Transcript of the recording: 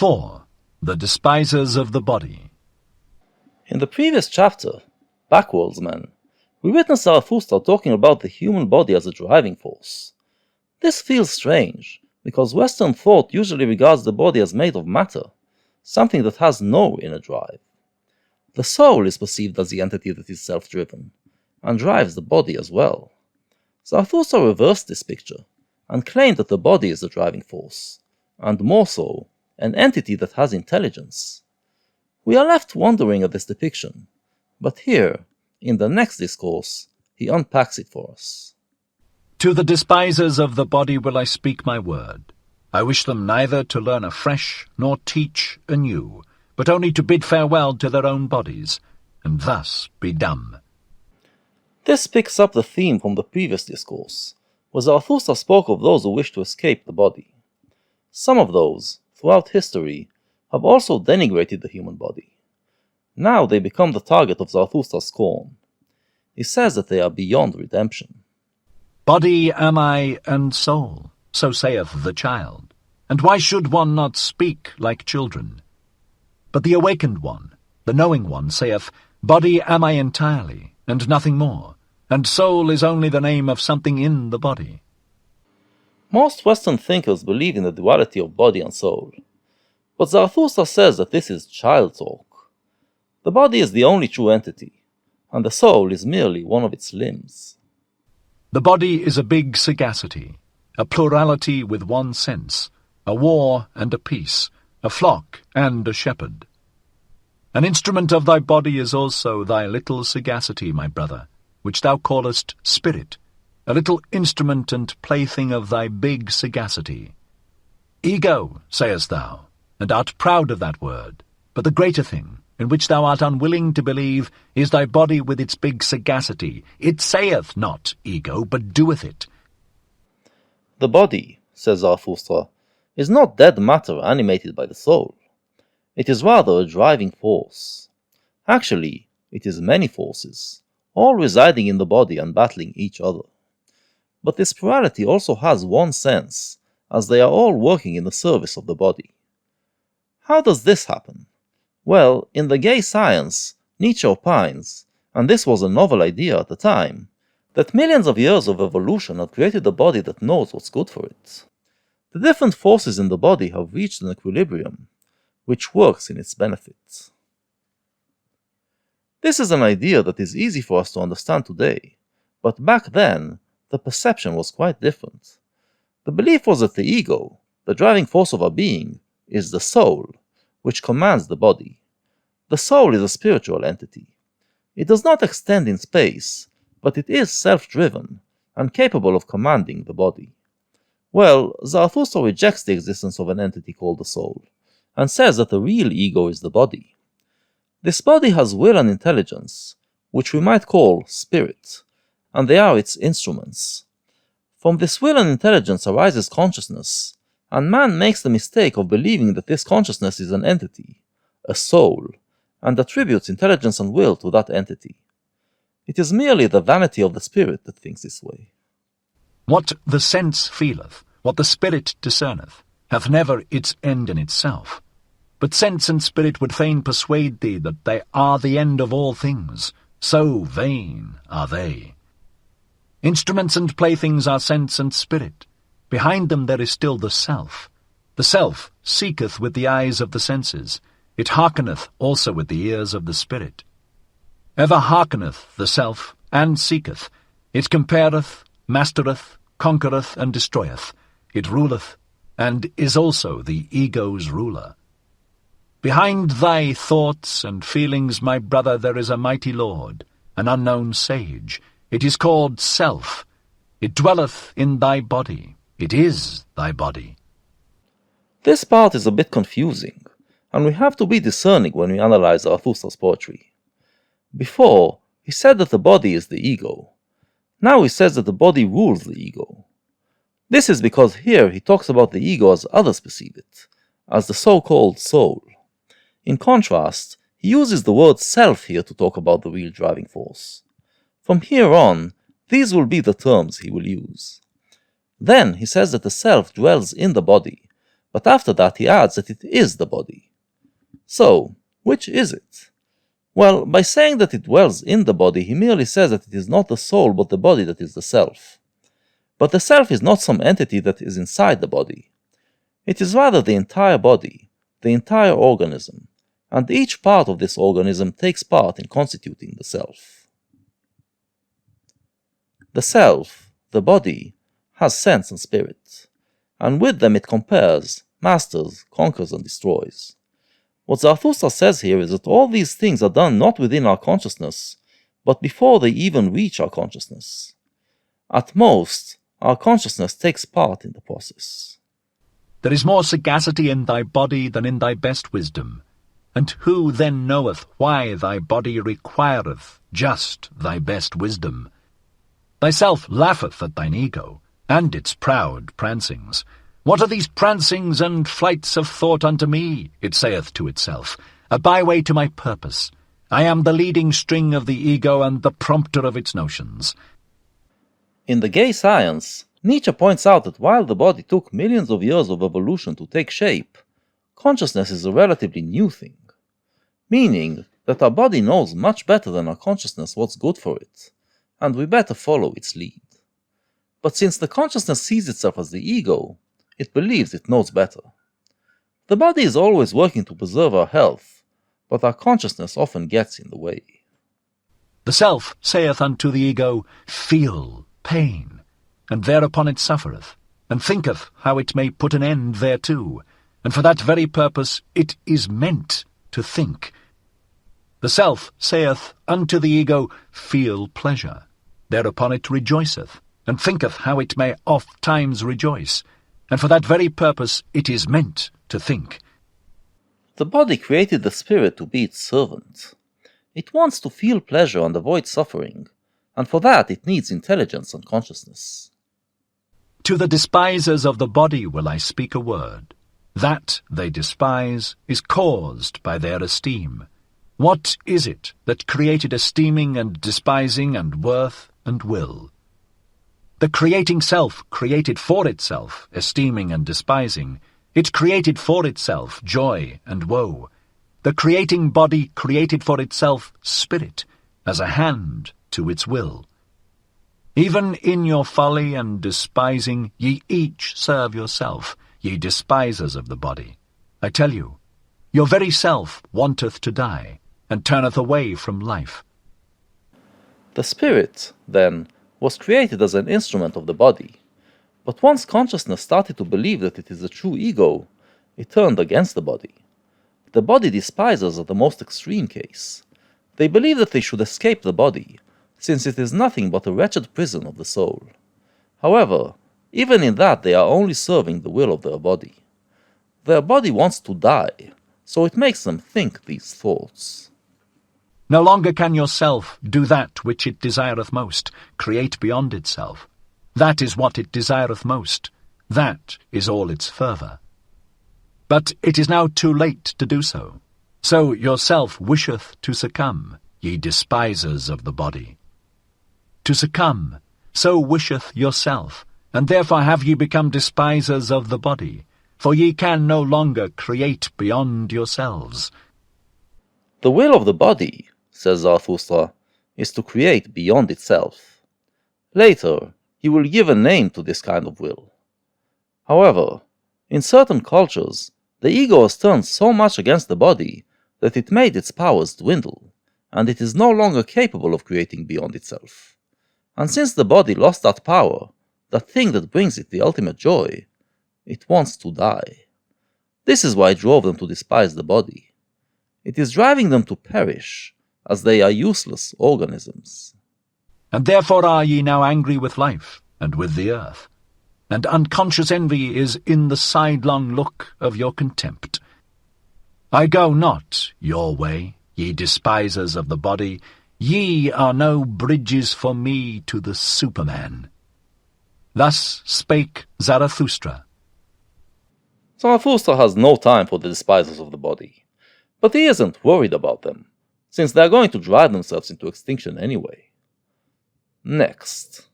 4. The Despisers of the Body. In the previous chapter, Backwards Man, we witnessed Zarathustra talking about the human body as a driving force. This feels strange, because Western thought usually regards the body as made of matter, something that has no inner drive. The soul is perceived as the entity that is self-driven, and drives the body as well. Zarathustra reversed this picture, and claimed that the body is the driving force, and more so, an entity that has intelligence. We are left wondering at this depiction, but here, in the next discourse, he unpacks it for us. To the despisers of the body will I speak my word. I wish them neither to learn afresh nor teach anew, but only to bid farewell to their own bodies, and thus be dumb. This picks up the theme from the previous discourse, where Zarathustra spoke of those who wish to escape the body. Some of those, throughout history, have also denigrated the human body. Now they become the target of Zarathustra's scorn. He says that they are beyond redemption. Body am I and soul, so saith the child, and why should one not speak like children? But the awakened one, the knowing one, saith, Body am I entirely, and nothing more, and soul is only the name of something in the body. Most Western thinkers believe in the duality of body and soul, but Zarathustra says that this is child talk. The body is the only true entity, and the soul is merely one of its limbs. The body is a big sagacity, a plurality with one sense, a war and a peace, a flock and a shepherd. An instrument of thy body is also thy little sagacity, my brother, which thou callest spirit, a little instrument and plaything of thy big sagacity. Ego, sayest thou, and art proud of that word, but the greater thing, in which thou art unwilling to believe, is thy body with its big sagacity. It saith not ego, but doeth it. The body, says Zarathustra, is not dead matter animated by the soul. It is rather a driving force. Actually, it is many forces, all residing in the body and battling each other. But this plurality also has one sense, as they are all working in the service of the body. How does this happen? Well, in the gay science, Nietzsche opines, and this was a novel idea at the time, that millions of years of evolution have created a body that knows what's good for it. The different forces in the body have reached an equilibrium, which works in its benefit. This is an idea that is easy for us to understand today, but back then, the perception was quite different. The belief was that the ego, the driving force of our being, is the soul, which commands the body. The soul is a spiritual entity. It does not extend in space, but it is self-driven and capable of commanding the body. Well, Zarathustra rejects the existence of an entity called the soul, and says that the real ego is the body. This body has will and intelligence, which we might call spirit, and they are its instruments. From this will and intelligence arises consciousness, and man makes the mistake of believing that this consciousness is an entity, a soul, and attributes intelligence and will to that entity. It is merely the vanity of the spirit that thinks this way. What the sense feeleth, what the spirit discerneth, hath never its end in itself. But sense and spirit would fain persuade thee that they are the end of all things, so vain are they. Instruments and playthings are sense and spirit. Behind them there is still the self. The self seeketh with the eyes of the senses. It hearkeneth also with the ears of the spirit. Ever hearkeneth the self, and seeketh. It compareth, mastereth, conquereth, and destroyeth. It ruleth, and is also the ego's ruler. Behind thy thoughts and feelings, my brother, there is a mighty lord, an unknown sage. It is called self. It dwelleth in thy body. It is thy body. This part is a bit confusing, and we have to be discerning when we analyze Zarathustra's poetry. Before, he said that the body is the ego. Now he says that the body rules the ego. This is because here he talks about the ego as others perceive it, as the so-called soul. In contrast, he uses the word self here to talk about the real driving force. From here on, these will be the terms he will use. Then he says that the self dwells in the body, but after that he adds that it is the body. So, which is it? Well, by saying that it dwells in the body, he merely says that it is not the soul but the body that is the self. But the self is not some entity that is inside the body. It is rather the entire body, the entire organism, and each part of this organism takes part in constituting the self. The self, the body, has sense and spirit, and with them it compares, masters, conquers, and destroys. What Zarathustra says here is that all these things are done not within our consciousness, but before they even reach our consciousness. At most, our consciousness takes part in the process. There is more sagacity in thy body than in thy best wisdom. And who then knoweth why thy body requireth just thy best wisdom? Thyself laugheth at thine ego, and its proud prancings. What are these prancings and flights of thought unto me? It saith to itself, a byway to my purpose. I am the leading string of the ego and the prompter of its notions. In The Gay Science, Nietzsche points out that while the body took millions of years of evolution to take shape, consciousness is a relatively new thing, meaning that our body knows much better than our consciousness what's good for it, and we better follow its lead. But since the consciousness sees itself as the ego, it believes it knows better. The body is always working to preserve our health, but our consciousness often gets in the way. The self saith unto the ego, feel pain, and thereupon it suffereth, and thinketh how it may put an end thereto, and for that very purpose it is meant to think. The self saith unto the ego, feel pleasure, thereupon it rejoiceth, and thinketh how it may oft times rejoice, and for that very purpose it is meant to think. The body created the spirit to be its servant. It wants to feel pleasure and avoid suffering, and for that it needs intelligence and consciousness. To the despisers of the body will I speak a word. That they despise is caused by their esteem. What is it that created esteeming and despising and worth and will? The creating self created for itself esteeming and despising. It created for itself joy and woe. The creating body created for itself spirit, as a hand to its will. Even in your folly and despising ye each serve yourself, ye despisers of the body. I tell you, your very self wanteth to die, and turneth away from life. The spirit, then, was created as an instrument of the body, but once consciousness started to believe that it is a true ego, it turned against the body. The body despisers are the most extreme case. They believe that they should escape the body, since it is nothing but a wretched prison of the soul. However, even in that they are only serving the will of their body. Their body wants to die, so it makes them think these thoughts. No longer can your self do that which it desireth most, create beyond itself. That is what it desireth most. That is all its fervour. But it is now too late to do so. So yourself wisheth to succumb, ye despisers of the body. To succumb, so wisheth yourself, and therefore have ye become despisers of the body, for ye can no longer create beyond yourselves. The will of the body, says Zarathustra, is to create beyond itself. Later, he will give a name to this kind of will. However, in certain cultures, the ego has turned so much against the body that it made its powers dwindle, and it is no longer capable of creating beyond itself. And since the body lost that power, that thing that brings it the ultimate joy, it wants to die. This is why it drove them to despise the body. It is driving them to perish, as they are useless organisms. And therefore are ye now angry with life, and with the earth. And unconscious envy is in the sidelong look of your contempt. I go not your way, ye despisers of the body. Ye are no bridges for me to the Superman. Thus spake Zarathustra. Zarathustra has no time for the despisers of the body, but he isn't worried about them, since they are going to drive themselves into extinction anyway. Next.